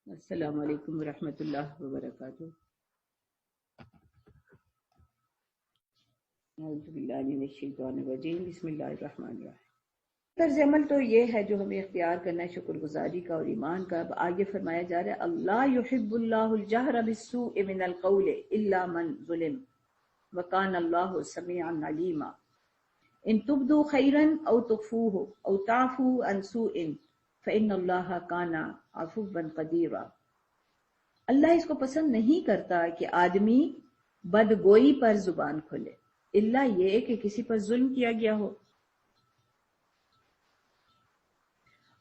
السلام علیکم ورحمۃ اللہ وبرکاتہ۔ اعوذ باللہ من الشیطان الرجیم، بسم اللہ الرحمن الرحیم۔ طرز عمل تو یہ ہے جو ہمیں اختیار کرنا ہے، شکر گزاری کا اور ایمان کا۔ اب آگے فرمایا جا رہا ہے اللہ یحب اللہ الجہر بالسوء من القول الا من ظلم وکان اللہ سمیعا علیما ان تبدوا خیرا او تخفوه او تعفوا عن سوء فإن اللہ کان عفوا قدیرا۔ اللہ اس کو پسند نہیں کرتا کہ آدمی بدگوئی پر زبان کھولے، اللہ یہ کہ کسی پر ظلم کیا گیا ہو،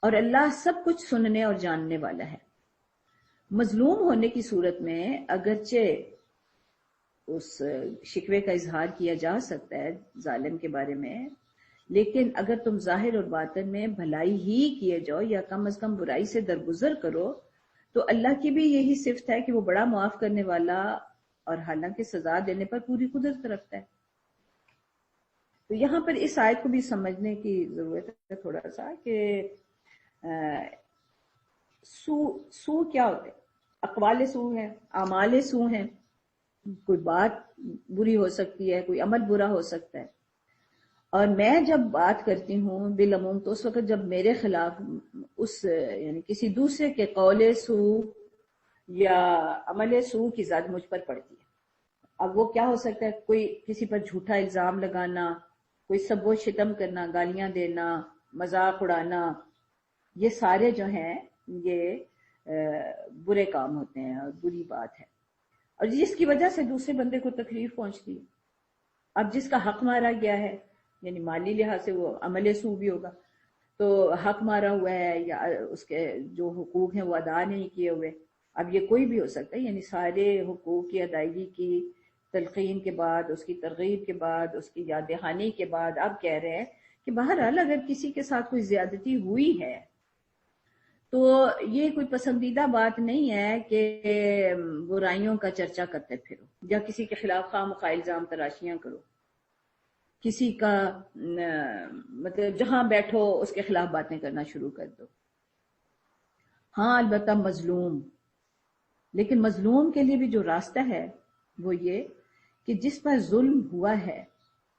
اور اللہ سب کچھ سننے اور جاننے والا ہے۔ مظلوم ہونے کی صورت میں اگرچہ اس شکوے کا اظہار کیا جا سکتا ہے ظالم کے بارے میں، لیکن اگر تم ظاہر اور باطن میں بھلائی ہی کیے جاؤ یا کم از کم برائی سے درگزر کرو تو اللہ کی بھی یہی صفت ہے کہ وہ بڑا معاف کرنے والا اور حالانکہ سزا دینے پر پوری قدرت رکھتا ہے۔ تو یہاں پر اس آیت کو بھی سمجھنے کی ضرورت ہے تھوڑا سا کہ سو کیا ہوتے ہیں؟ اقوال سو ہیں، اعمال سو ہیں، کوئی بات بری ہو سکتی ہے، کوئی عمل برا ہو سکتا ہے، اور میں جب بات کرتی ہوں بالعموم تو اس وقت جب میرے خلاف اس یعنی کسی دوسرے کے قول سو یا عمل سو کی زد مجھ پر پڑتی ہے۔ اب وہ کیا ہو سکتا ہے؟ کوئی کسی پر جھوٹا الزام لگانا، کوئی سب و شتم کرنا، گالیاں دینا، مذاق اڑانا، یہ سارے جو ہیں یہ برے کام ہوتے ہیں اور بری بات ہے، اور جس کی وجہ سے دوسرے بندے کو تکلیف پہنچتی ہے۔ اب جس کا حق مارا گیا ہے، یعنی مالی لحاظ سے وہ عمل سو بھی ہوگا، تو حق مارا ہوا ہے یا اس کے جو حقوق ہیں وہ ادا نہیں کیے ہوئے، اب یہ کوئی بھی ہو سکتا ہے، یعنی سارے حقوق کی ادائیگی کی تلقین کے بعد، اس کی ترغیب کے بعد، اس کی یاد دہانی کے بعد اب کہہ رہے ہیں کہ بہرحال اگر کسی کے ساتھ کوئی زیادتی ہوئی ہے تو یہ کوئی پسندیدہ بات نہیں ہے کہ برائیوں کا چرچا کرتے پھرو یا کسی کے خلاف خواہ مخواہ الزام تراشیاں کرو، کسی کا مطلب جہاں بیٹھو اس کے خلاف باتیں کرنا شروع کر دو۔ ہاں البتہ مظلوم، لیکن مظلوم کے لیے بھی جو راستہ ہے وہ یہ کہ جس پر ظلم ہوا ہے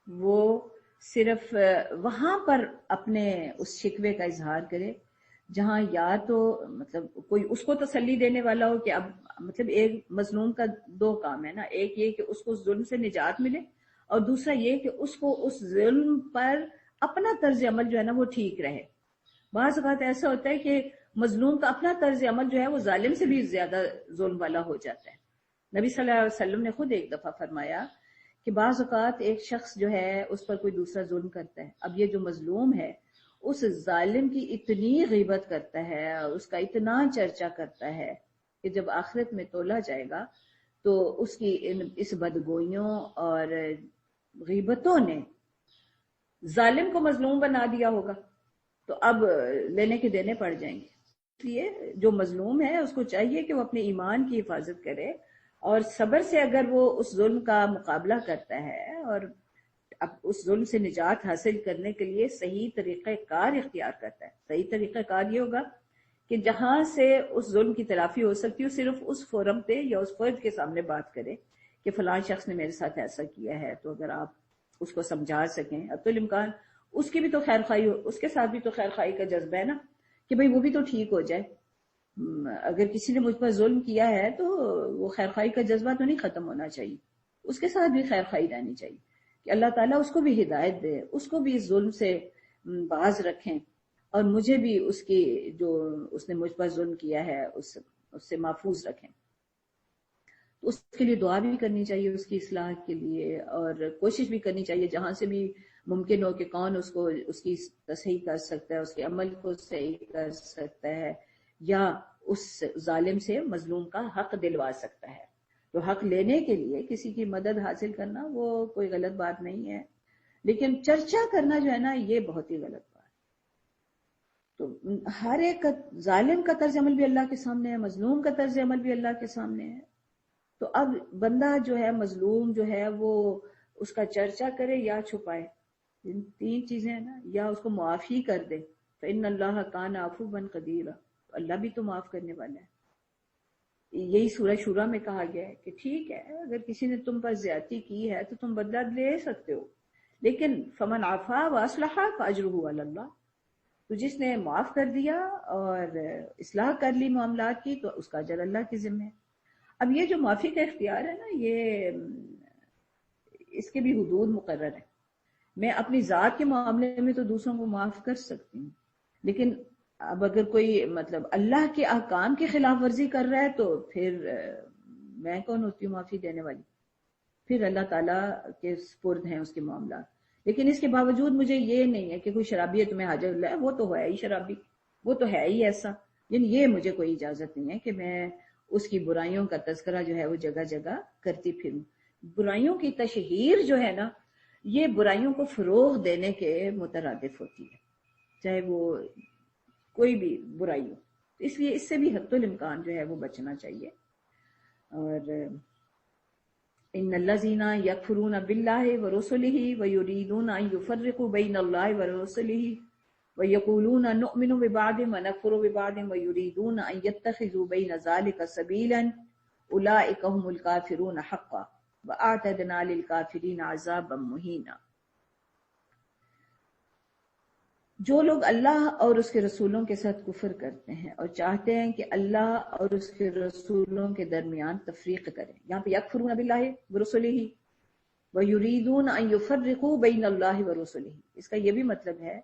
وہ صرف وہاں پر اپنے اس شکوے کا اظہار کرے جہاں یا تو مطلب کوئی اس کو تسلی دینے والا ہو کہ اب مطلب ایک مظلوم کا دو کام ہے نا، ایک یہ کہ اس کو ظلم سے نجات ملے، اور دوسرا یہ کہ اس کو اس ظلم پر اپنا طرز عمل جو ہے نا وہ ٹھیک رہے۔ بعض اوقات ایسا ہوتا ہے کہ مظلوم کا اپنا طرز عمل جو ہے وہ ظالم سے بھی زیادہ ظلم والا ہو جاتا ہے۔ نبی صلی اللہ علیہ وسلم نے خود ایک دفعہ فرمایا کہ بعض اوقات ایک شخص جو ہے اس پر کوئی دوسرا ظلم کرتا ہے، اب یہ جو مظلوم ہے اس ظالم کی اتنی غیبت کرتا ہے اور اس کا اتنا چرچا کرتا ہے کہ جب آخرت میں تولا جائے گا تو اس کی اس بدگوئیوں اور غیبتوں نے ظالم کو مظلوم بنا دیا ہوگا، تو اب لینے کے دینے پڑ جائیں گے۔ اس لیے جو مظلوم ہے اس کو چاہیے کہ وہ اپنے ایمان کی حفاظت کرے اور صبر سے اگر وہ اس ظلم کا مقابلہ کرتا ہے اور اب اس ظلم سے نجات حاصل کرنے کے لیے صحیح طریقہ کار اختیار کرتا ہے۔ صحیح طریقہ کار یہ ہوگا کہ جہاں سے اس ظلم کی تلافی ہو سکتی ہے صرف اس فورم پہ یا اس فرد کے سامنے بات کرے کہ فلاں شخص نے میرے ساتھ ایسا کیا ہے، تو اگر آپ اس کو سمجھا سکیں، اب تو الامکان اس کی بھی تو خیر خواہی ہو، اس کے ساتھ بھی تو خیر خواہی کا جذبہ ہے نا کہ بھئی وہ بھی تو ٹھیک ہو جائے۔ اگر کسی نے مجھ پر ظلم کیا ہے تو وہ خیر خواہی کا جذبہ تو نہیں ختم ہونا چاہیے، اس کے ساتھ بھی خیر خواہی رہنی چاہیے کہ اللہ تعالیٰ اس کو بھی ہدایت دے، اس کو بھی اس ظلم سے باز رکھیں، اور مجھے بھی اس کی جو اس نے مجھ پر ظلم کیا ہے اس سے محفوظ رکھیں۔ اس کے لیے دعا بھی کرنی چاہیے اس کی اصلاح کے لیے، اور کوشش بھی کرنی چاہیے جہاں سے بھی ممکن ہو کہ کون اس کو اس کی تصحیح کر سکتا ہے، اس کے عمل کو صحیح کر سکتا ہے یا اس ظالم سے مظلوم کا حق دلوا سکتا ہے۔ تو حق لینے کے لیے کسی کی مدد حاصل کرنا وہ کوئی غلط بات نہیں ہے، لیکن چرچا کرنا جو ہے نا یہ بہت ہی غلط بات ہے۔ تو ہر ایک ظالم کا طرز عمل بھی اللہ کے سامنے ہے، مظلوم کا طرز عمل بھی اللہ کے سامنے ہے۔ تو اب بندہ جو ہے مظلوم جو ہے وہ اس کا چرچا کرے یا چھپائے، ان تین چیزیں ہیں نا، یا اس کو معافی کر دے، فإن اللہ کان عفوا قدیرا، اللہ بھی تو معاف کرنے والا ہے۔ یہی سورہ شورا میں کہا گیا ہے کہ ٹھیک ہے اگر کسی نے تم پر زیادتی کی ہے تو تم بدلہ لے سکتے ہو، لیکن فمن عفا واصلح فاجرہ علی اللہ، تو جس نے معاف کر دیا اور اصلاح کر لی معاملات کی تو اس کا اجر اللہ کے ذمہ ہے۔ اب یہ جو معافی کا اختیار ہے نا، یہ اس کے بھی حدود مقرر ہیں۔ میں اپنی ذات کے معاملے میں تو دوسروں کو معاف کر سکتی ہوں، لیکن اب اگر کوئی مطلب اللہ کے احکام کی خلاف ورزی کر رہا ہے تو پھر میں کون ہوتی ہوں معافی دینے والی؟ پھر اللہ تعالیٰ کے سپرد ہیں اس کے معاملات۔ لیکن اس کے باوجود مجھے یہ نہیں ہے کہ کوئی شرابی ہے تمہیں حاجت اللہ ہے، وہ تو ہے ہی شرابی، وہ تو ہے ہی ایسا، یعنی یہ مجھے کوئی اجازت نہیں ہے کہ میں اس کی برائیوں کا تذکرہ جو ہے وہ جگہ جگہ کرتی پھروں۔ برائیوں کی تشہیر جو ہے نا، یہ برائیوں کو فروغ دینے کے مترادف ہوتی ہے، چاہے وہ کوئی بھی برائی ہو، اس لیے اس سے بھی حد الامکان جو ہے وہ بچنا چاہیے۔ اور ان الذین یکفرون باللہ ورسلہ ویریدون ان یفرقوا بین اللہ ورسلہ ویقولون نؤمن ببعض ونکفر ببعض ویریدون ان یتخذوا بین ذلک سبیلا اولئک هم الکافرون حقا واعتدنا للکافرین عذابا مہینا۔ جو لوگ اللہ اور اس کے رسولوں کے ساتھ کفر کرتے ہیں اور چاہتے ہیں کہ اللہ اور اس کے رسولوں کے درمیان تفریق کریں، یہاں پہ یکفرون باللہ ورسلہ ویریدون ان یفرقوا بین اللہ ورسلہ، اس کا یہ بھی مطلب ہے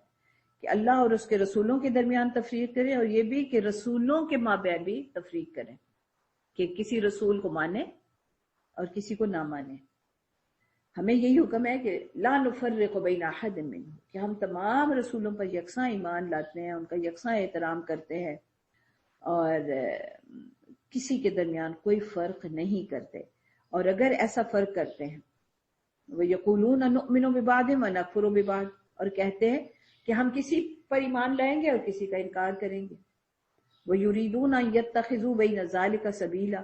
کہ اللہ اور اس کے رسولوں کے درمیان تفریق کریں، اور یہ بھی کہ رسولوں کے مابین بھی تفریق کریں، کہ کسی رسول کو مانے اور کسی کو نہ مانے۔ ہمیں یہی حکم ہے کہ لا نفرق بین احد منہم، کہ ہم تمام رسولوں پر یکساں ایمان لاتے ہیں، ان کا یکساں احترام کرتے ہیں اور کسی کے درمیان کوئی فرق نہیں کرتے۔ اور اگر ایسا فرق کرتے ہیں وَيَقُولُونَ نُؤْمِنُ بِبَعْضٍ وَنَكْفُرُ بِبَعْضٍ، اور کہتے ہیں کہ ہم کسی پر ایمان لائیں گے اور کسی کا انکار کریں گے، وَيُرِيدُونَ أَن يَتَّخِذُوا بَيْنَ ذَلِكَ سَبِيلًا،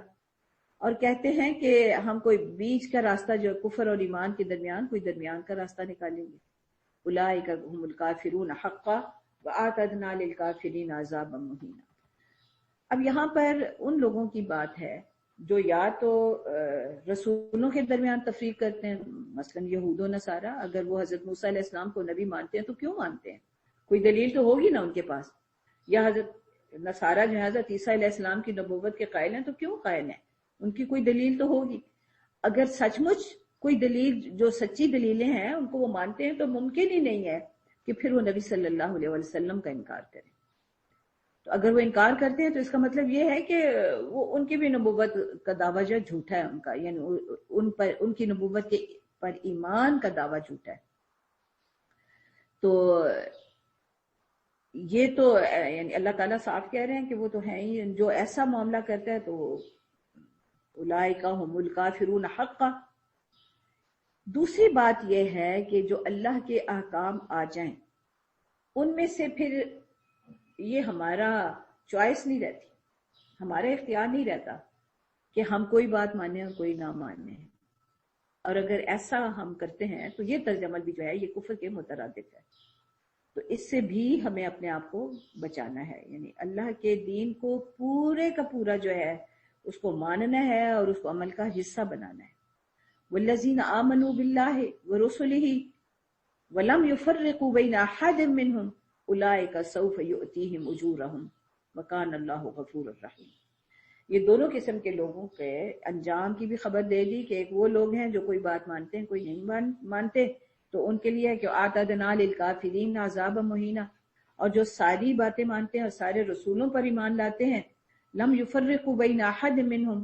اور کہتے ہیں کہ ہم کوئی بیچ کا راستہ جو کفر اور ایمان کے درمیان کوئی درمیان کا راستہ نکالیں گے، اولئک هم الکافرون حقا واعتدنا للکافرین عذابا مہینا۔ اب یہاں پر ان لوگوں کی بات ہے جو یا تو رسولوں کے درمیان تفریق کرتے ہیں، مثلا یہود و نصارہ، اگر وہ حضرت موسیٰ علیہ السلام کو نبی مانتے ہیں تو کیوں مانتے ہیں؟ کوئی دلیل تو ہوگی نا ان کے پاس۔ یا حضرت نصارہ جو ہے حضرت عیسیٰ علیہ السلام کی نبوت کے قائل ہیں تو کیوں قائل ہیں؟ ان کی کوئی دلیل تو ہوگی۔ اگر سچ مچ کوئی دلیل، جو سچی دلیلیں ہیں ان کو وہ مانتے ہیں، تو ممکن ہی نہیں ہے کہ پھر وہ نبی صلی اللہ علیہ وسلم کا انکار کریں۔ تو اگر وہ انکار کرتے ہیں تو اس کا مطلب یہ ہے کہ وہ ان کی بھی نبوت کا دعویٰ جو جھوٹا ہے، ان کا یعنی ان کی نبوت کے پر ایمان کا دعویٰ جھوٹا ہے۔ تو یہ تو یعنی اللہ تعالیٰ صاف کہہ رہے ہیں کہ وہ تو ہیں ہی، جو ایسا معاملہ کرتا ہے تو اولئک هم الکافرون حقا۔ دوسری بات یہ ہے کہ جو اللہ کے احکام آ جائیں ان میں سے پھر یہ ہمارا چوائس نہیں رہتی، ہمارا اختیار نہیں رہتا کہ ہم کوئی بات مانیں اور کوئی نہ مانیں، اور اگر ایسا ہم کرتے ہیں تو یہ طرز عمل بھی جو ہے یہ کفر کے مترادف ہے۔ تو اس سے بھی ہمیں اپنے آپ کو بچانا ہے، یعنی اللہ کے دین کو پورے کا پورا جو ہے اس کو ماننا ہے اور اس کو عمل کا حصہ بنانا ہے۔ والذین آمنوا باللہ ورسلہ ولم يفرقوا بین احد منہم اولئک سوف یؤتیہم اجورہم وکان اللہ غفور الرحیم۔ یہ دونوں قسم کے لوگوں کے انجام کی بھی خبر دے دی کہ ایک وہ لوگ ہیں جو کوئی بات مانتے ہیں، کوئی نہیں مانتے، تو ان کے لیے ہے کہ اعتدنا للکافرین عذابا مہینا، اور جو ساری باتیں مانتے ہیں اور سارے رسولوں پر ایمان لاتے ہیں، لم یفرقوا بین احد منہم،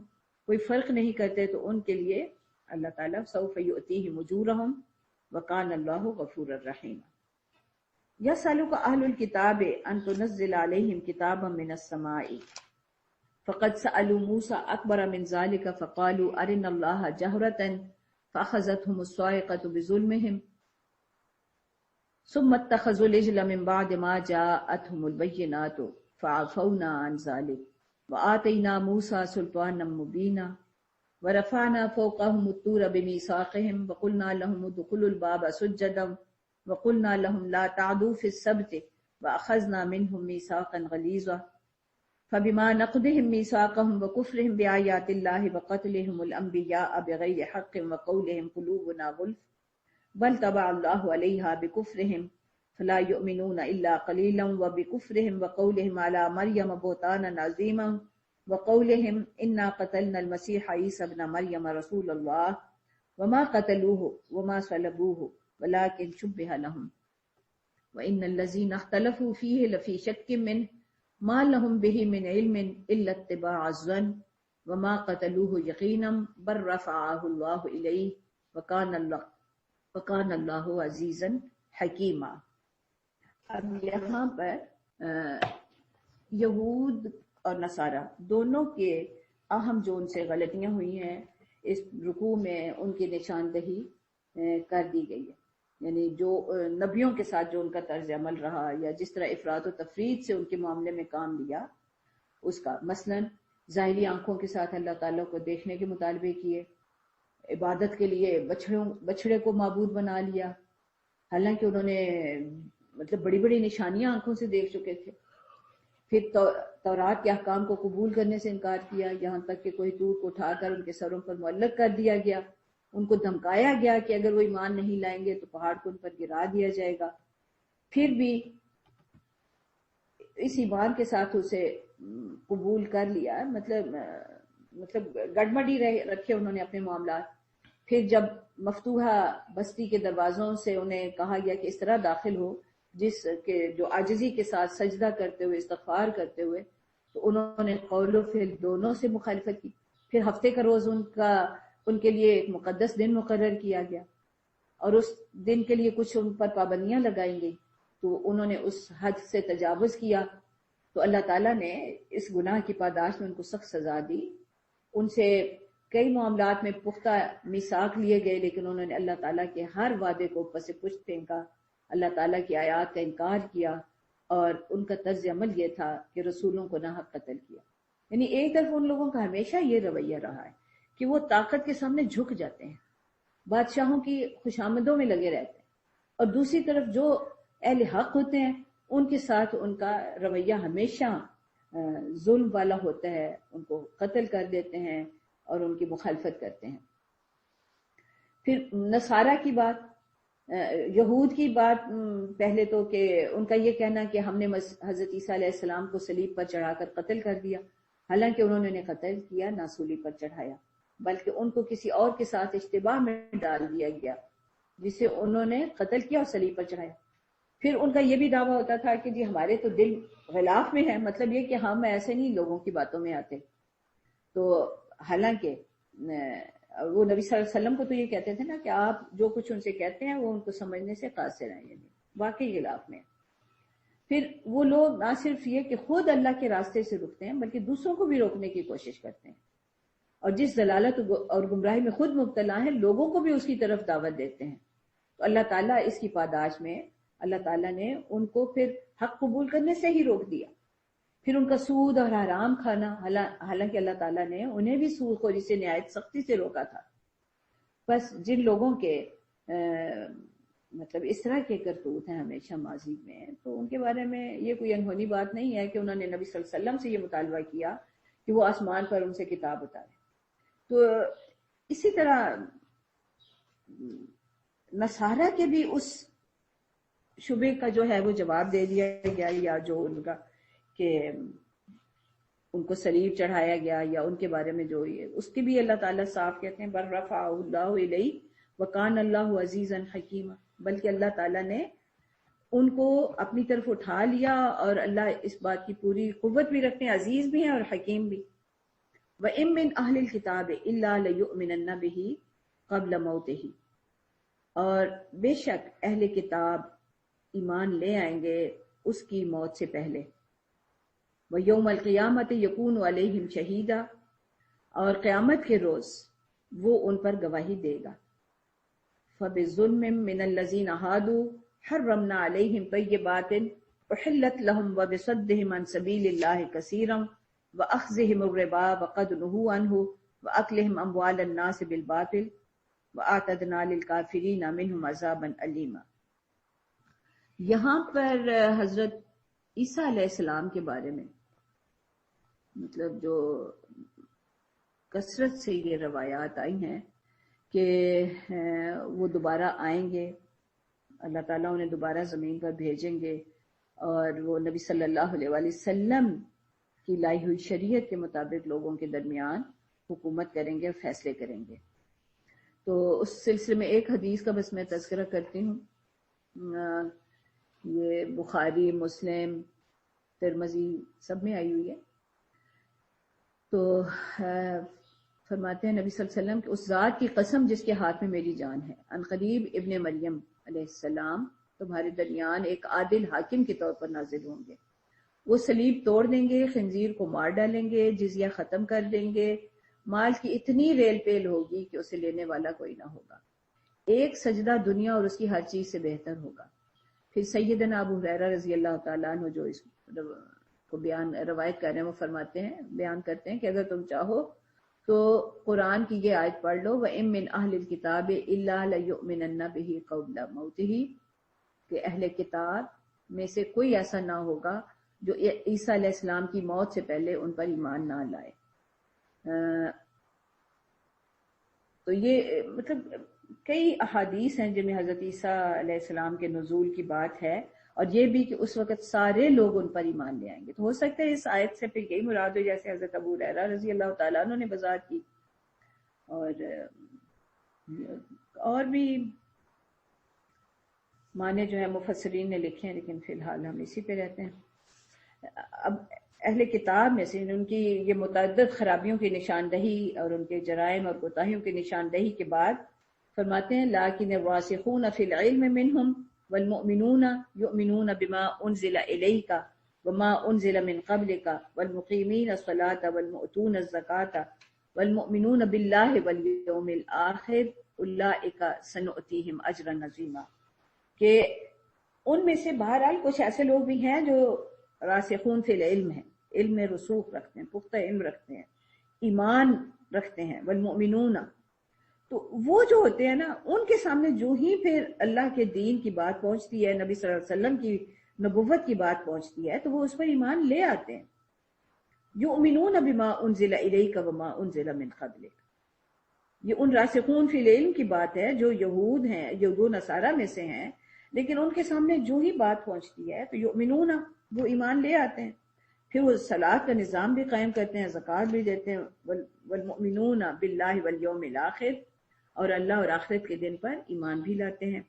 کوئی فرق نہیں کرتے، تو ان کے لیے اللہ تعالیٰ سوف یؤتیہم اجورہم وکان اللہ غفور الرحیم۔ یسألک اہل الکتاب ان تنزل علیہم کتابا من السماء فقد سألوا موسیٰ اکبر من ذلک فقالوا ارنا اللہ جہرۃ فأخذتهم الصاعقۃ بظلمہم ثم اتخذوا العجل من بعد ما جاءتهم البینات فعفونا عن ذلک وآتینا موسیٰ سلطانا مبینا ورفعنا فوقهم الطور بميثاقهم وقلنا لهم ادخلوا الباب سجدا وقلنا لهم لا تعدوا في السبت وأخذنا منهم ميثاقا غليظا فبما نقضهم ميثاقهم وكفرهم بآيات الله وقتلهم الأنبياء بغير حق وقولهم قلوبنا غلف بل طبع الله عليها بكفرهم فلا يؤمنون إلا قليلا وبكفرهم وقولهم على مريم بهتانا عظيما وقولهم إنا قتلنا المسيح عيسى ابن مريم رسول الله وما قتلوه وما صلبوه ولكن شبه لهم وإن الذين اختلفوا فيه لفي شك منه ما لهم به من علم إلا اتباع الظن وما قتلوه يقينا بل رفعه الله إليه وكان الله عزيزا حكيما. اب یہاں پر یہود اور نصارہ دونوں کے اہم جو ان سے غلطیاں ہوئی ہیں اس رکوع میں ان کی نشاندہی کر دی گئی ہے. یعنی جو نبیوں کے ساتھ جو ان کا طرز عمل رہا یا جس طرح افراط و تفرید سے ان کے معاملے میں کام لیا اس کا، مثلا ظاہری آنکھوں کے ساتھ اللہ تعالیٰ کو دیکھنے کے مطالبے کیے، عبادت کے لیے بچڑے کو معبود بنا لیا، حالانکہ انہوں نے مطلب بڑی بڑی نشانیاں آنکھوں سے دیکھ چکے تھے. پھر تورات کے احکام کو قبول کرنے سے انکار کیا، یہاں تک کہ کوہ طور کو اٹھا کر ان کے سروں پر معلق کر دیا گیا، ان کو دھمکایا گیا کہ اگر وہ ایمان نہیں لائیں گے تو پہاڑ کو ان پر گرا دیا جائے گا. پھر بھی اس ایمان کے ساتھ اسے قبول کر لیا، مطلب گڑبڑی رکھے انہوں نے اپنے معاملات. پھر جب مفتوحہ بستی کے دروازوں سے انہیں کہا گیا کہ اس طرح داخل ہو جس کے جو عاجزی کے ساتھ سجدہ کرتے ہوئے استغفار کرتے ہوئے، تو انہوں نے قول و فعل دونوں سے مخالفت کی. پھر ہفتے کا روز ان کے لیے ایک مقدس دن مقرر کیا گیا اور اس دن کے لیے کچھ ان پر پابندیاں لگائی گئی، تو انہوں نے اس حد سے تجاوز کیا تو اللہ تعالیٰ نے اس گناہ کی پاداش میں ان کو سخت سزا دی. ان سے کئی معاملات میں پختہ میثاق لیے گئے لیکن انہوں نے اللہ تعالیٰ کے ہر وعدے کو پس پشت پھینکا، اللہ تعالیٰ کی آیات کا انکار کیا، اور ان کا طرز عمل یہ تھا کہ رسولوں کو ناحق قتل کیا. یعنی ایک طرف ان لوگوں کا ہمیشہ یہ رویہ رہا ہے کہ وہ طاقت کے سامنے جھک جاتے ہیں، بادشاہوں کی خوشامدوں میں لگے رہتے ہیں، اور دوسری طرف جو اہل حق ہوتے ہیں ان کے ساتھ ان کا رویہ ہمیشہ ظلم والا ہوتا ہے، ان کو قتل کر دیتے ہیں اور ان کی مخالفت کرتے ہیں. پھر نصارہ کی بات، یہود کی بات، پہلے تو کہ ان کا یہ کہنا کہ ہم نے حضرت عیسیٰ علیہ السلام کو صلیب پر چڑھا کر قتل کر دیا، حالانکہ انہوں نے انہیں قتل کیا نہ صلیب پر چڑھایا، بلکہ ان کو کسی اور کے ساتھ اشتباہ میں ڈال دیا گیا جسے انہوں نے قتل کیا اور صلیب پر چڑھایا. پھر ان کا یہ بھی دعویٰ ہوتا تھا کہ جی ہمارے تو دل غلاف میں ہے، مطلب یہ کہ ہم ایسے نہیں لوگوں کی باتوں میں آتے. تو حالانکہ وہ نبی صلی اللہ علیہ وسلم کو تو یہ کہتے تھے نا کہ آپ جو کچھ ان سے کہتے ہیں وہ ان کو سمجھنے سے قاصر ہیں، یعنی واقعی غلاف میں. پھر وہ لوگ نہ صرف یہ کہ خود اللہ کے راستے سے رکتے ہیں بلکہ دوسروں کو بھی روکنے کی کوشش کرتے ہیں، اور جس ضلالت اور گمراہی میں خود مبتلا ہیں لوگوں کو بھی اس کی طرف دعوت دیتے ہیں. تو اللہ تعالیٰ اس کی پاداش میں اللہ تعالیٰ نے ان کو پھر حق قبول کرنے سے ہی روک دیا. پھر ان کا سود اور حرام کھانا، حالانکہ اللہ تعالیٰ نے انہیں بھی سود خوری سے نہایت سختی سے روکا تھا. بس جن لوگوں کے مطلب اس طرح کے کرتوت ہیں ہمیشہ ماضی میں، تو ان کے بارے میں یہ کوئی انہونی بات نہیں ہے کہ انہوں نے نبی صلی اللہ علیہ وسلم سے یہ مطالبہ کیا کہ وہ آسمان پر ان سے کتاب اتارے. تو اسی طرح نصارہ کے بھی اس شبے کا جو ہے وہ جواب دے دیا گیا، یا جو ان کا کہ ان کو صلیب چڑھایا گیا یا ان کے بارے میں جو اس کے بھی اللہ تعالیٰ صاف کہتے ہیں بل رفعہ اللہ الیہ وکان اللہ عزیزا حکیما، بلکہ اللہ تعالیٰ نے ان کو اپنی طرف اٹھا لیا، اور اللہ اس بات کی پوری قوت بھی رکھتے ہیں، عزیز بھی ہیں اور حکیم بھی. وَإِن مِّنْ أَهْلِ الْكِتَابِ إِلَّا لَيُؤْمِنَنَّ بِهِ قَبْلَ مَوْتِهِ، اور بے شک اہل کتاب ایمان لے آئیں گے اس کی موت سے پہلے. وَيَوْمَ الْقِيَامَةِ يَكُونُ عَلَيْهِمْ شَهِيدًا، اور قیامت کے روز وہ ان پر گواہی دے گا. فَبِظُلْمٍ مِّنَ الَّذِينَ هَادُوا حَرَّمْنَا عَلَيْهِمْ طَيِّبَاتٍ أُحِلَّتْ لَهُمْ وَبِصَدِّهِمْ عَن سَبِيلِ اللَّهِ كَثِيرًا وَأَخْذِهِمُ الرِّبَا وَقَدْ نُهُوا عَنْهُ وَأَكْلِهِمْ أَمْوَالَ النَّاسِ بِالْبَاطِلِ وَأَعْتَدْنَا لِلْكَافِرِينَ مِنْهُمْ عَذَابًا أَلِيمًا. یہاں پر حضرت عیسیٰ علیہ السلام کے بارے میں مطلب جو کثرت سے یہ روایات آئی ہیں کہ وہ دوبارہ آئیں گے، اللہ تعالیٰ انہیں دوبارہ زمین پر بھیجیں گے اور وہ نبی صلی اللہ علیہ وآلہ وسلم کی لائی ہوئی شریعت کے مطابق لوگوں کے درمیان حکومت کریں گے اور فیصلے کریں گے۔ تو اس سلسلے میں ایک حدیث کا بس میں تذکرہ کرتی ہوں، یہ بخاری، مسلم، ترمذی سب میں آئی ہوئی ہے۔ تو فرماتے ہیں نبی صلی اللہ علیہ وسلم کہ اس ذات کی قسم جس کے ہاتھ میں میری جان ہے، عنقریب ابن مریم علیہ السلام تمہارے درمیان ایک عادل حاکم کے طور پر نازل ہوں گے۔ وہ صلیب توڑ دیں گے، خنزیر کو مار ڈالیں گے، جزیہ ختم کر دیں گے، مال کی اتنی ریل پیل ہوگی کہ اسے لینے والا کوئی نہ ہوگا، ایک سجدہ دنیا اور اس کی ہر چیز سے بہتر ہوگا۔ پھر سیدنا ابو ہریرہ رضی اللہ تعالیٰ عنہ جو اس کو روایت کر رہے ہیں، وہ فرماتے ہیں، بیان کرتے ہیں کہ اگر تم چاہو تو قرآن کی یہ آیت پڑھ لو، وَإِن مِّنْ أَهْلِ الْكِتَابِ إِلَّا لَيُؤْمِنَنَّ بِهِ قَبْلَ مَوْتِهِ، کہ اہل کتاب میں سے کوئی ایسا نہ ہوگا جو عیسیٰ علیہ السلام کی موت سے پہلے ان پر ایمان نہ لائے۔ تو یہ مطلب کئی احادیث ہیں جن میں حضرت عیسیٰ علیہ السلام کے نزول کی بات ہے، اور یہ بھی کہ اس وقت سارے لوگ ان پر ایمان لے آئیں گے۔ تو ہو سکتا ہے اس آیت سے پھر یہی مراد ہو جیسے حضرت ابو ہریرہ رضی اللہ تعالیٰ عنہ نے وضاحت کی، اور بھی معنی جو ہے مفسرین نے لکھے ہیں، لیکن فی الحال ہم اسی پہ رہتے ہیں۔ اب اہل کتاب میں سے ان کی یہ متعدد خرابیوں کی نشاندہی اور ان کے جرائم اور کوتاہیوں کی نشاندہی کے بعد فرماتے ہیں لیکن الراسخون فی العلم منہم والمؤمنون یؤمنون بما انزل الیک وما انزل من قبلک والمقیمین الصلاة والمؤتون الزکاة والمؤمنون باللہ والیوم الآخر اولئک سنؤتیہم اجرا عظیما، کہ ان میں سے بہرحال کچھ ایسے لوگ بھی ہیں جو راسخون فی العلم ہیں، علم میں رسوخ رکھتے ہیں، پختہ علم رکھتے ہیں، ایمان رکھتے ہیں، والمؤمنون، تو وہ جو ہوتے ہیں نا ان کے سامنے جو ہی پھر اللہ کے دین کی بات پہنچتی ہے، نبی صلی اللہ علیہ وسلم کی نبوت کی بات پہنچتی ہے، تو وہ اس پر ایمان لے آتے ہیں۔ یؤمنون بما انزل الیک وما انزل من قبلک، یہ ان راسخون فی العلم کی بات ہے جو یہود ہیں، یہود و نصارہ میں سے ہیں، لیکن ان کے سامنے جو ہی بات پہنچتی ہے تو یؤمنون، وہ ایمان لے آتے ہیں، پھر وہ صلاۃ کا نظام بھی قائم کرتے ہیں، زکوٰۃ بھی دیتے ہیں، والمؤمنون باللہ والیوم الآخر، اور اللہ اور آخرت کے دن پر ایمان بھی لاتے ہیں۔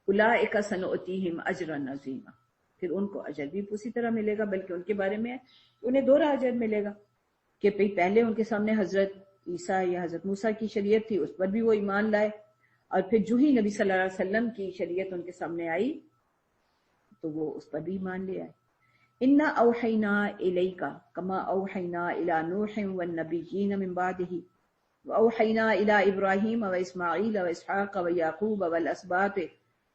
اولئک سنؤتیہم اجرا عظیما، پھر ان کو اجر بھی اسی طرح ملے گا، بلکہ ان کے بارے میں انہیں دوہرا اجر ملے گا کہ پہلے ان کے سامنے حضرت عیسیٰ یا حضرت موسیٰ کی شریعت تھی، اس پر بھی وہ ایمان لائے، اور پھر جو ہی نبی صلی اللہ علیہ وسلم کی شریعت ان کے سامنے آئی تو وہ اس پر بھی ایمان لے آئے۔ انا اوحینا الیک کما اوحینا الی نوح والنبیین من بعدہ واوحینا الی ابراہیم واسماعیل واسحاق ویعقوب والاسباط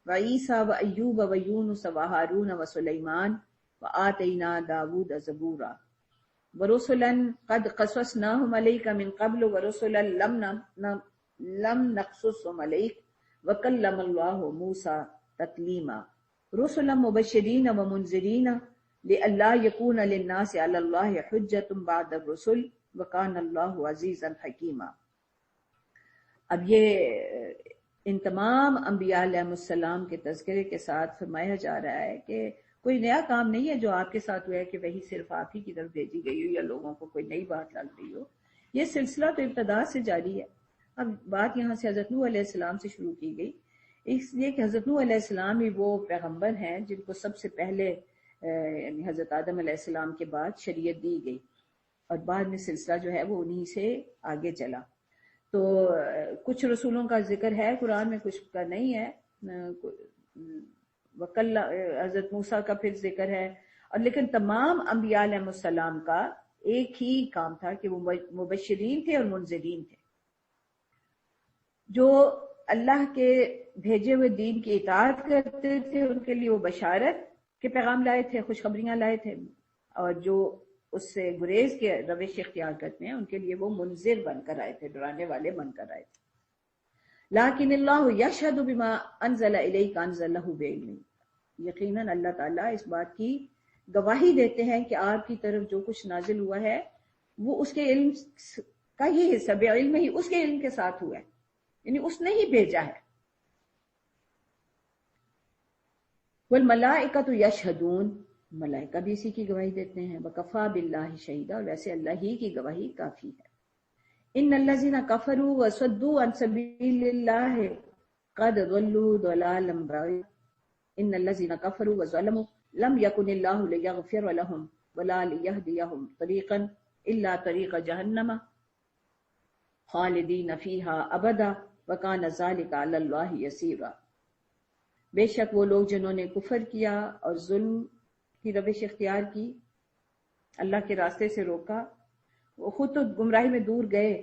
وعیسیٰ وایوب ویونس وہارون وسلیمان وآتینا داود زبورا ورسلا قد قصصناہم علیک من قبل ورسلا لم نقصصهم علیک وکلم اللہ موسیٰ تکلیما رسلا مبشرین ومنذرین لئلا یکون للناس علی اللہ حجۃ بعد الرسل وکان اللہ عزیزا حکیما۔ اب یہ ان تمام انبیاء علیہ السلام کے تذکرے کے ساتھ فرمایا جا رہا ہے کہ کوئی نیا کام نہیں ہے جو آپ کے ساتھ ہوا ہے کہ وہی صرف آپ ہی کی طرف بھیجی گئی ہو یا لوگوں کو کوئی نئی بات لگ رہی ہو، یہ سلسلہ تو ابتدا سے جاری ہے۔ اب بات یہاں سے حضرت نوح علیہ السلام سے شروع کی گئی، اس لیے کہ حضرت نوح علیہ السلام ہی وہ پیغمبر ہیں جن کو سب سے پہلے یعنی حضرت آدم علیہ السلام کے بعد شریعت دی گئی، اور بعد میں سلسلہ جو ہے وہ انہی سے آگے چلا۔ تو کچھ رسولوں کا ذکر ہے قرآن میں، کچھ کا نہیں ہے، حضرت موسیٰ کا پھر ذکر ہے، اور لیکن تمام انبیاء علیہ السلام کا ایک ہی کام تھا کہ وہ مبشرین تھے اور منذرین تھے، جو اللہ کے بھیجے ہوئے دین کی اطاعت کرتے تھے ان کے لیے وہ بشارت کے پیغام لائے تھے، خوشخبریاں لائے تھے، اور جو اس سے گریز کے روش اختیار کرتے ہیں ان کے لیے وہ منذر بن کر آئے تھے، ڈرانے والے بن کر آئے تھے۔ لیکن اللہ یشہد بما انزل الیک انزلہ بعلم، یقیناً اللہ تعالیٰ اس بات کی گواہی دیتے ہیں کہ آپ کی طرف جو کچھ نازل ہوا ہے وہ اس کے علم کا ہی حصہ، بے علم ہی اس کے علم کے ساتھ ہوا ہے، یعنی اس نے ہی بھیجا ہے۔ والملائکۃ یشہدون، ملائکہ بھی اسی کی گواہی دیتے ہیں، وکفیٰ باللہ شہیدا، اور ویسے اللہ ہی کی گواہی کافی ہے۔ ان الذین کفروا وصدوا عن سبیل اللہ قد ضلوا ضلالا بعیدا ان الذین کفروا وظلموا لم یکن اللہ لیغفر لهم ولا لیہدیہم طریقا الا طریق جہنم خالدین فیہا ابدا وکان ذلک علی اللہ یسیرا۔ بے شک وہ لوگ جنہوں نے کفر کیا اور ظلم کی روش اختیار کی، اللہ کے راستے سے روکا، وہ خود تو گمراہی میں دور گئے،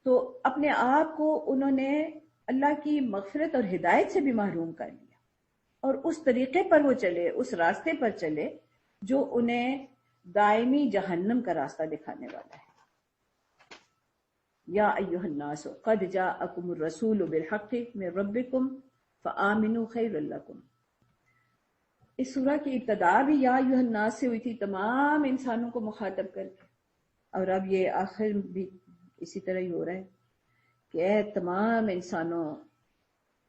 تو اپنے آپ کو انہوں نے اللہ کی مغفرت اور ہدایت سے بھی محروم کر لیا، اور اس طریقے پر وہ چلے، اس راستے پر چلے جو انہیں دائمی جہنم کا راستہ دکھانے والا ہے۔ یا ایھا الناس قد جاءکم الرسول بالحق من ربکم فآمنوا خیر لکم۔ اس سورہ کی ابتدا بھی یا ایھا الناس سے ہوئی تھی، تمام انسانوں کو مخاطب کر کے، اور اب یہ آخر بھی اسی طرح ہی ہو رہا ہے کہ اے تمام انسانوں،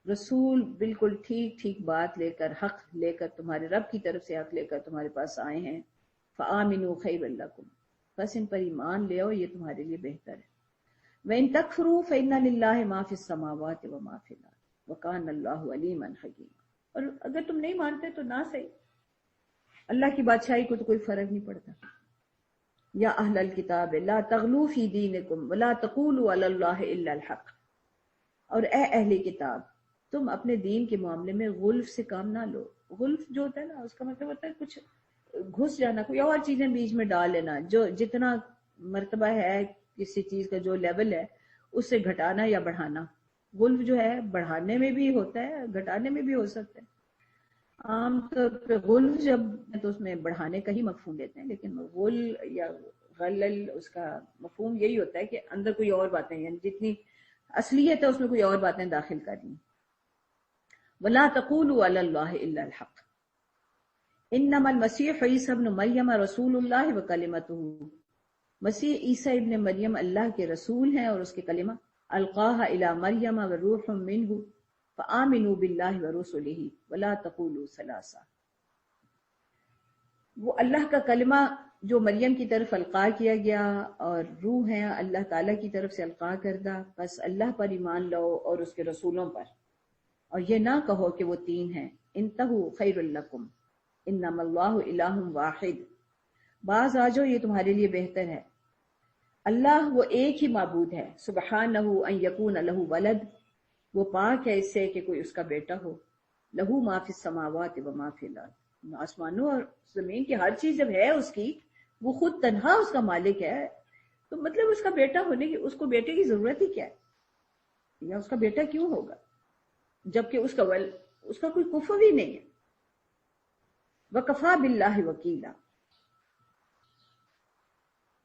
رسول بالکل ٹھیک ٹھیک بات لے کر، حق لے کر، تمہارے رب کی طرف سے حق لے کر تمہارے پاس آئے ہیں، فآمنوا خیر لکم، بس ان پر ایمان لے آؤ، یہ تمہارے لیے بہتر ہے۔ وَإِن تَكْفُرُوا فَإِنَّ لِلَّهِ مَا فِي السَّمَاوَاتِ وَمَا فِي الْأَرْضِ وَكَانَ اللَّهُ عَلِيمًا حَكِيمًا۔ اور اگر تم نہیں مانتے تو نہ صحیح، اللہ کی بادشاہی کو تو کوئی فرق نہیں پڑتا۔ یا اہل الکتاب لا تغلوا فی دینکم ولا تقولوا علی اللہ الا الحق، اور اے اہل کتاب، تم اپنے دین کے معاملے میں غلف سے کام نہ لو۔ غلف جو ہوتا ہے نا، اس کا مطلب ہوتا ہے کچھ گھس جانا، کوئی اور چیزیں بیچ میں ڈال لینا، جو جتنا مرتبہ ہے کسی چیز کا، جو لیول ہے اس سے گھٹانا یا بڑھانا۔ غلف جو ہے بڑھانے میں بھی ہوتا ہے، گھٹانے میں بھی ہو سکتا ہے۔ عام طور پہ غلف جب تو اس میں بڑھانے کا ہی مفہوم لیتے ہیں، لیکن غل یا غلل اس کا مفہوم یہی ہوتا ہے کہ اندر کوئی اور باتیں، یعنی جتنی اصلیت ہے اس میں کوئی اور باتیں داخل کرنی۔ وَلَا تَقُولُوا عَلَى اللَّهِ إِلَّا الْحَقَّ إِنَّمَا الْمَسِيحُ عِيسَى ابْنُ مَرْيَمَ رَسُولُ اللَّهِ وَكَلِمَتُهُ، مسیح عیسیٰ ابن مریم اللہ کے رسول ہیں اور اس کے کلمہ، القاها إِلَى مَرْيَمَ وَرُوحٌ مِّنْهُ فآمنوا باللہ ورسلہ ولا تقولوا ثلاثہ۔ وہ اللہ کا کلمہ جو مریم کی طرف القاء کیا گیا اور روح ہے اللہ تعالیٰ کی طرف سے القاء کردہ، بس اللہ پر ایمان لاؤ اور اس کے رسولوں پر، اور یہ نہ کہو کہ وہ تین ہیں۔ انتہوا خیر لکم انما اللہ الہ واحد، باز آ جاؤ، یہ تمہارے لیے بہتر ہے۔ اللہ وہ ایک ہی معبود ہے، سبحانہ ان یکون لہ ولد، وہ پاک ہے اس سے کہ کوئی اس کا بیٹا ہو۔ لہو ما فی السماوات و ما فی الارض، آسمانوں اور زمین کی ہر چیز جب ہے اس کی، وہ خود تنہا اس کا مالک ہے، تو مطلب اس کا بیٹا ہونے کی، اس کو بیٹے کی ضرورت ہی کیا ہے، یا اس کا بیٹا کیوں ہوگا جبکہ اس کا کوئی کفو بھی نہیں ہے۔ وکفیٰ باللہ وکیلا،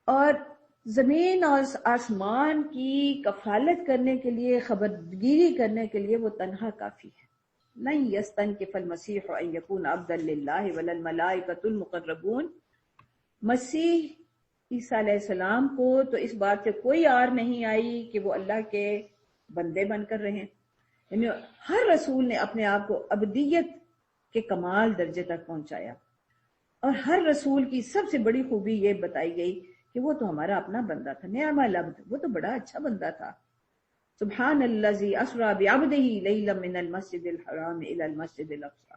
اور زمین اور آسمان کی کفالت کرنے کے لیے، خبرگیری کرنے کے لیے وہ تنہا کافی ہے۔ لن یستنکف المسیح ان یکون عبدا للہ ولا الملائکۃ المقربون، مسیح عیسیٰ علیہ السلام کو تو اس بات سے کوئی آر نہیں آئی کہ وہ اللہ کے بندے بن کر رہیں، یعنی ہر رسول نے اپنے آپ کو عبدیت کے کمال درجے تک پہنچایا، اور ہر رسول کی سب سے بڑی خوبی یہ بتائی گئی کہ وہ تو ہمارا اپنا بندہ تھا، نعم العبد، وہ تو بڑا اچھا بندہ تھا۔ سبحان الذی اسری بعبدہ لیلا من المسجد الحرام الی المسجد الاقصی،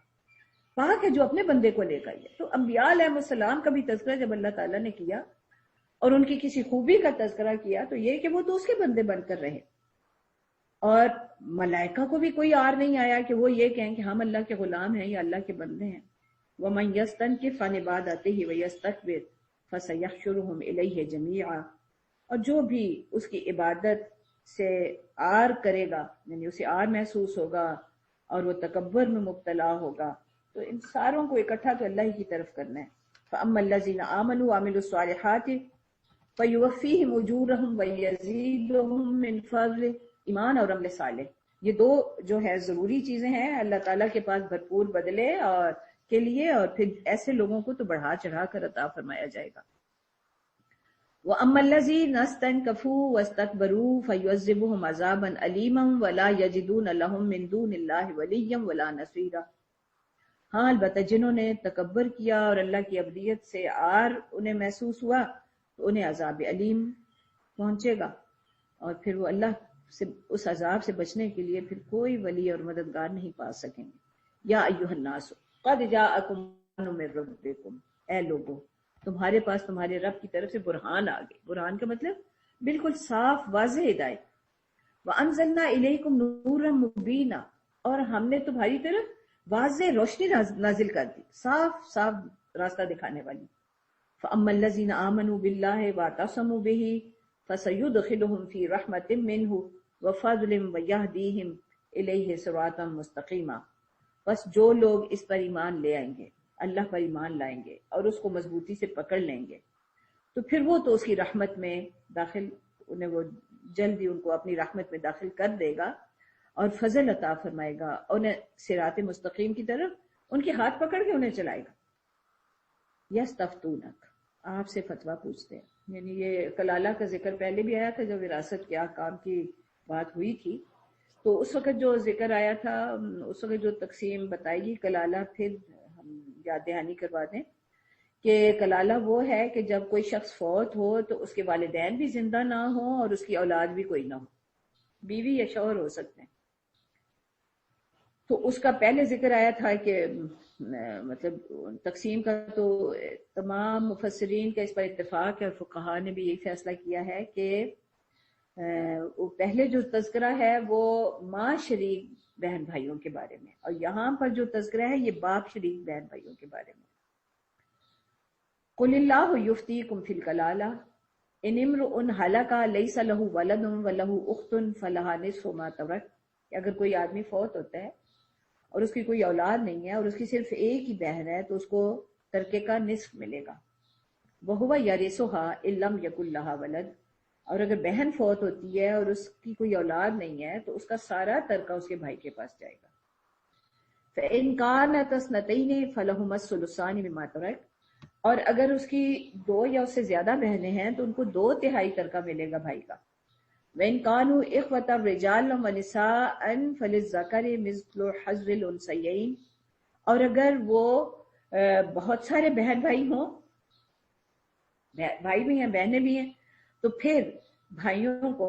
پاک ہے جو اپنے بندے کو لے کر گیا۔ تو انبیاء علیہ السلام کا بھی تذکرہ جب اللہ تعالیٰ نے کیا اور ان کی کسی خوبی کا تذکرہ کیا تو یہ کہ وہ تو اس کے بندے بن کر رہے، اور ملائکہ کو بھی کوئی آر نہیں آیا کہ وہ یہ کہیں کہ ہم اللہ کے غلام ہیں یا اللہ کے بندے ہیں۔ وَمَن يَسْتَنْكِفْ عَنْ عِبَادَتِهِ وَيَسْتَكْبِرْ فَسَيَحْشُرُهُمْ إِلَيْهِ جَمِيعًا، اور جو بھی اس کی عبادت سے آر کرے گا، یعنی اسے آر محسوس ہوگا اور وہ تکبر میں مبتلا ہوگا، تو ان ساروں کو اکٹھا تو اللہ ہی کی طرف کرنا ہے۔ فَأَمَّا الَّذِينَ آمَنُوا وَعَمِلُوا الصَّالِحَاتِ فَيُوَفِّيهِمْ أُجُورَهُمْ وَيَزِيدُهُمْ مِنْ فَضْلِهِ، ایمان اور عمل صالح، یہ دو جو ہے ضروری چیزیں ہیں اللہ تعالیٰ کے پاس بھرپور بدلے اور کے لیے، اور پھر ایسے لوگوں کو تو بڑھا چڑھا کر عطا فرمایا جائے گا۔ وَأَمَّا الَّذِينَ اسْتَنكَفُوا وَاسْتَكْبَرُوا فَيُعَذِّبُهُمْ عَذَابًا أَلِيمًا وَلَا يَجِدُونَ لَهُم مِّن دُونِ اللَّهِ وَلِيًّا وَلَا نَصِيرًا۔ ہاں البتہ جنہوں نے تکبر کیا اور اللہ کی ابدیت سے عار انہیں محسوس ہوا تو انہیں عذاب علیم پہنچے گا، اور پھر وہ اللہ سے اس عذاب سے بچنے کے لیے پھر کوئی ولی اور مددگار نہیں پا سکیں گے۔ یا ایھا الناس قد جاءکم من ربکم، اے لوگو تمہارے پاس تمہارے رب کی طرف سے برہان آ گئے۔ برہان کا مطلب بالکل صاف واضح ہدایت۔ وَأَنزَلْنَا إِلَيْكُمْ نُورًا مُبِينًا، اور ہم نے تمہاری طرف واضح روشنی نازل کر دی، صاف صاف راستہ دکھانے والی۔ فَأَمَّا الَّذِينَ آمَنُوا بِاللَّهِ وَاعْتَصَمُوا بِهِ فَسَيُدْخِلُهُمْ فِي رَحْمَةٍ مِّنْهُ وَفَضْلٍ وَيَهْدِيهِمْ إِلَيْهِ صِرَاطًا مُسْتَقِيمًا۔ بس جو لوگ اس پر ایمان لے آئیں گے، اللہ پر ایمان لائیں گے اور اس کو مضبوطی سے پکڑ لیں گے، تو پھر وہ تو اس کی رحمت میں داخل، انہیں وہ جلدی ان کو اپنی رحمت میں داخل کر دے گا اور فضل عطا فرمائے گا، انہیں صراط مستقیم کی طرف ان کے ہاتھ پکڑ کے انہیں چلائے گا۔ یستفتونک، آپ سے فتویٰ پوچھتے ہیں، یعنی یہ کلالہ کا ذکر پہلے بھی آیا تھا جب وراثت کے احکام کی بات ہوئی تھی، تو اس وقت جو ذکر آیا تھا، اس وقت جو تقسیم بتائی گی کلالہ، پھر ہم یاد دہانی کروا دیں کہ کلالہ وہ ہے کہ جب کوئی شخص فوت ہو تو اس کے والدین بھی زندہ نہ ہوں اور اس کی اولاد بھی کوئی نہ ہو، بیوی یا شوہر ہو سکتے ہیں۔ تو اس کا پہلے ذکر آیا تھا کہ مطلب تقسیم کا تو تمام مفسرین کا اس پر اتفاق ہے، اور فقہاء نے بھی یہی فیصلہ کیا ہے کہ پہلے جو تذکرہ ہے وہ ماں شریک بہن بھائیوں کے بارے میں، اور یہاں پر جو تذکرہ ہے یہ باپ شریک بہن بھائیوں کے بارے میں۔ قل اللہ یفتیکم فی الکلالہ ان امرؤ ہلک لیس لہ ولد ولہ اخت فلہا نصف ما ترک، کہ اگر کوئی آدمی فوت ہوتا ہے اور اس کی کوئی اولاد نہیں ہے اور اس کی صرف ایک ہی بہن ہے تو اس کو ترکے کا نصف ملے گا۔ وَهُوَ يَرِثُهَا إِن لَّمْ يَكُن لَّهَا وَلَدٌ، اور اگر بہن فوت ہوتی ہے اور اس کی کوئی اولاد نہیں ہے تو اس کا سارا ترکہ اس کے بھائی کے پاس جائے گا۔ فَإِن كَانَتْ اثْنَتَيْنِ فَلَهُمَا الثُّلُثَانِ مِمَّا تَرَكَ، اور اگر اس کی دو یا اس سے زیادہ بہنیں ہیں تو ان کو 2/3 ترکہ ملے گا بھائی کا۔ وَإِن كَانُوا إِخْوَةً رِجَالًا وَنِسَاءً فَلِلذَّكَرِ مِثْلُ حَظِّ الْأُنثَيَّيْنِ، اور اگر وہ بہت سارے بہن بھائی ہوں، بھائی بھی ہیں بہنیں بھی ہیں، تو پھر بھائیوں کو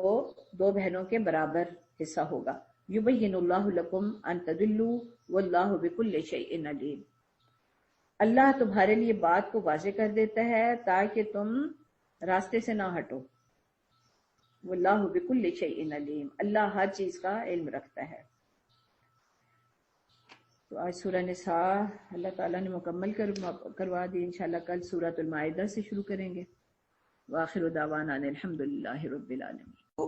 2 بہنوں کے برابر حصہ ہوگا۔ یبین اللہ لکم ان تضلوا واللہ بکل شیء علیم، اللہ تمہارے لیے بات کو واضح کر دیتا ہے تاکہ تم راستے سے نہ ہٹو۔ واللہ بکل شیء علیم، اللہ ہر چیز کا علم رکھتا ہے۔ تو آج سورہ نساء اللہ تعالیٰ نے مکمل کروا دی، انشاءاللہ کل سورۃ المائدہ سے شروع کریں گے۔ وآخر دعوانا ان الحمد للہ رب العالمین۔